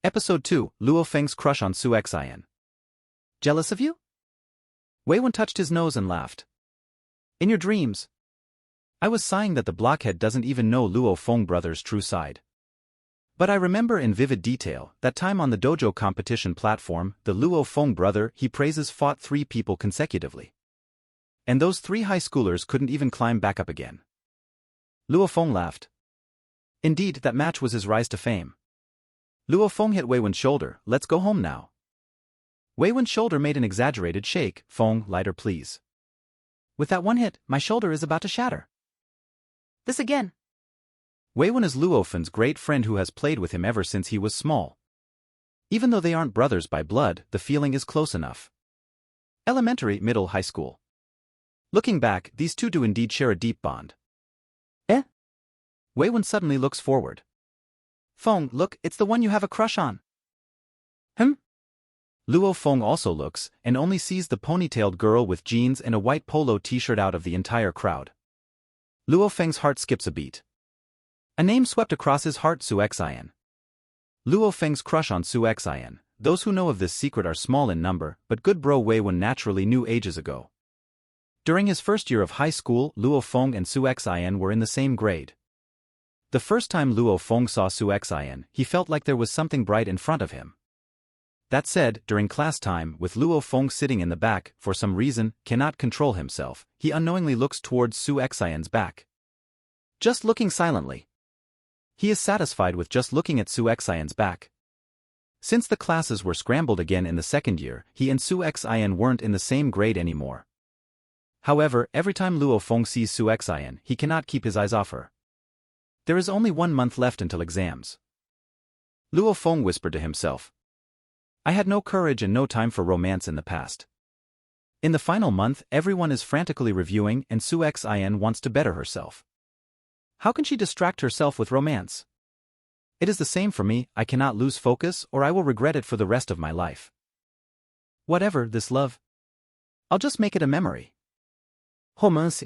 Episode 2, Luo Feng's crush on Su Xian. Jealous of you? Wei Wen touched his nose and laughed. In your dreams. I was sighing that the blockhead doesn't even know Luo Feng brother's true side. But I remember in vivid detail that time on the dojo competition platform, the Luo Feng brother he praises fought 3 people consecutively. And those 3 high schoolers couldn't even climb back up again. Luo Feng laughed. Indeed, that match was his rise to fame. Luo Feng hit Wei Wen's shoulder. Let's go home now. Wei Wen's shoulder made an exaggerated shake. Feng, lighter please. With that one hit, my shoulder is about to shatter. This again. Wei Wen is Luo Feng's great friend who has played with him ever since he was small. Even though they aren't brothers by blood, the feeling is close enough. Elementary, middle, high school. Looking back, these two do indeed share a deep bond. Wei Wen suddenly looks forward. Feng, look, it's the one you have a crush on. Luo Feng also looks, and only sees the ponytailed girl with jeans and a white polo t-shirt out of the entire crowd. Luo Feng's heart skips a beat. A name swept across his heart: Su Xian. Luo Feng's crush on Su Xian. Those who know of this secret are small in number, but good bro Wei Wen naturally knew ages ago. During his first year of high school, Luo Feng and Su Xian were in the same grade. The first time Luo Feng saw Su Xian, he felt like there was something bright in front of him. That said, during class time, with Luo Feng sitting in the back, for some reason, cannot control himself, he unknowingly looks towards Su Xian's back. Just looking silently. He is satisfied with just looking at Su Xian's back. Since the classes were scrambled again in the second year, he and Su Xian weren't in the same grade anymore. However, every time Luo Feng sees Su Xian, he cannot keep his eyes off her. There is only 1 month left until exams. Luo Feng whispered to himself. I had no courage and no time for romance in the past. In the final month, everyone is frantically reviewing and Su Xian wants to better herself. How can she distract herself with romance? It is the same for me. I cannot lose focus or I will regret it for the rest of my life. Whatever, this love. I'll just make it a memory. Romance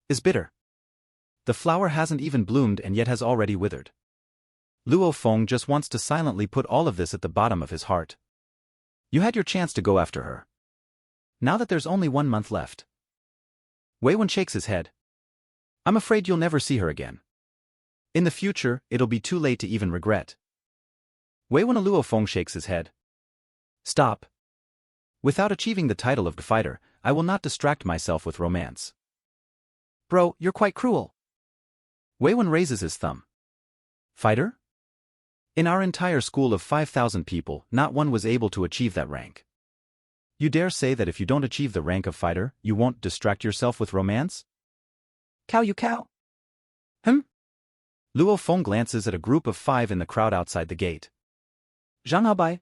is bitter. The flower hasn't even bloomed and yet has already withered. Luo Feng just wants to silently put all of this at the bottom of his heart. You had your chance to go after her. Now that there's only 1 month left. Wei Wen shakes his head. I'm afraid you'll never see her again. In the future, it'll be too late to even regret. Wei Wen. Luo Feng shakes his head. Stop. Without achieving the title of fighter, I will not distract myself with romance. Bro, you're quite cruel. Wei Wen raises his thumb. Fighter? In our entire school of 5,000 people, not one was able to achieve that rank. You dare say that if you don't achieve the rank of fighter, you won't distract yourself with romance? Cow you cow. Luo Feng glances at a group of 5 in the crowd outside the gate. Zhang Haobai.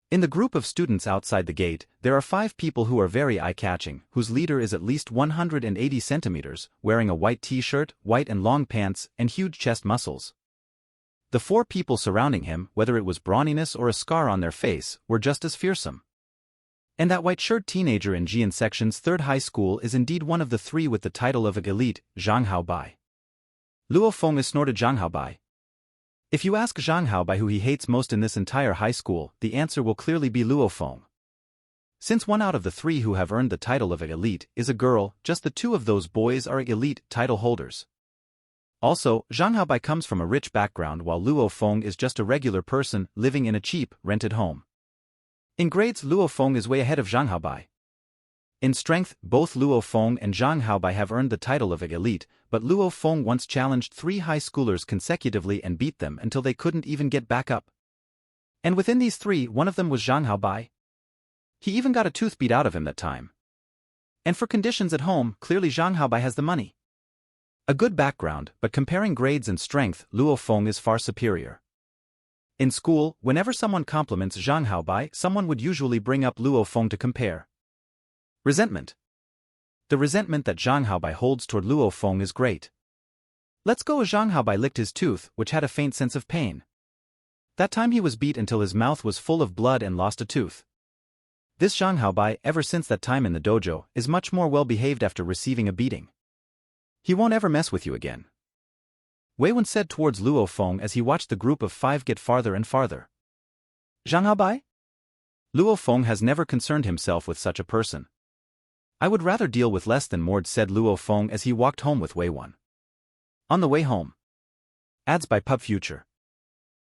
In the group of students outside the gate, there are 5 people who are very eye-catching, whose leader is at least 180 centimeters, wearing a white t-shirt, white and long pants, and huge chest muscles. The 4 people surrounding him, whether it was brawniness or a scar on their face, were just as fearsome. And that white-shirted teenager in Jian Section's 3rd high school is indeed one of the 3 with the title of elite, Zhang Haobai. Luo Feng is snorted Zhang Haobai. If you ask Zhang Haobai who he hates most in this entire high school, the answer will clearly be Luo Feng. Since 1 out of the 3 who have earned the title of elite is a girl, just the 2 of those boys are elite title holders. Also, Zhang Haobai comes from a rich background while Luo Feng is just a regular person living in a cheap, rented home. In grades, Luo Feng is way ahead of Zhang Haobai. In strength, both Luo Feng and Zhang Haobai have earned the title of elite, but Luo Feng once challenged 3 high schoolers consecutively and beat them until they couldn't even get back up. And within these 3, one of them was Zhang Haobai. He even got a tooth beat out of him that time. And for conditions at home, clearly Zhang Haobai has the money. A good background, but comparing grades and strength, Luo Feng is far superior. In school, whenever someone compliments Zhang Haobai, someone would usually bring up Luo Feng to compare. Resentment. The resentment that Zhang Haobai holds toward Luo Feng is great. Let's go. Zhang Haobai licked his tooth, which had a faint sense of pain. That time he was beat until his mouth was full of blood and lost a tooth. This Zhang Haobai, ever since that time in the dojo, is much more well-behaved after receiving a beating. He won't ever mess with you again. Wei Wen said towards Luo Feng as he watched the group of 5 get farther and farther. Zhang Habai? Luo Feng has never concerned himself with such a person. I would rather deal with less than more, said Luo Feng as he walked home with Wei Wan. On the way home. Ads by Pub Future.